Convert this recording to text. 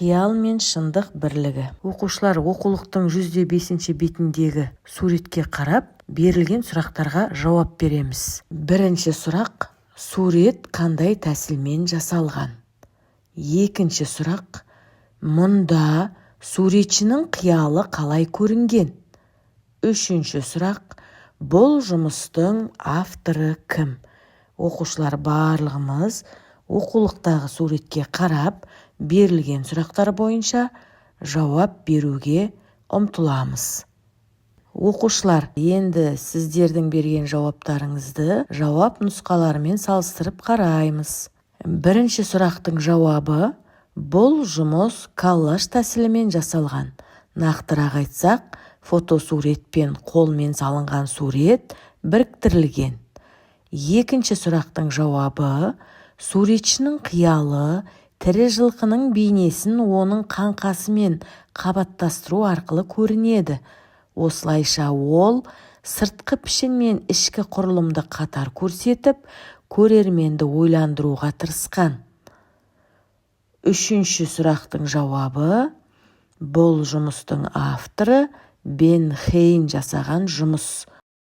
қиял мен шындық бірлігі. Оқушылар оқулықтың 105 бетіндегі суретке қарап, берілген сұрақтарға жауап береміз. Бірінші сұрақ: сурет қандай тәсілмен жасалған? Екінші сұрақ: мұнда суретшінің қиялы қалай көрінген? Үшінші сұрақ: бұл жұмыстың авторы кім? Оқушылар барлығымыз оқулықтағы суретке қарап, берілген сұрақтар бойынша жауап беруге ұмтыламыз. Оқушылар, енді сіздердің берген жауаптарыңызды жауап нұсқаларымен салыстырып қараймыз. Бірінші сұрақтың жауабы: бұл жұмыс коллаж тәсілімен жасалған. Нақтырақ айтсақ, фотосуретпен қолмен салынған сурет біріктірілген. Екінші сұрақтың жауабы: суретшінің қиялы тірі жылқының бейнесін оның қаңқасымен қабаттастыру арқылы көрінеді. Осылайша ол сыртқы пішін мен ішкі құрылымды қатар көрсетіп, көрерменді ойландыруға тырысқан. Үшінші сұрақтың жауабы: бұл жұмыстың авторы Бен Хейн жасаған жұмыс.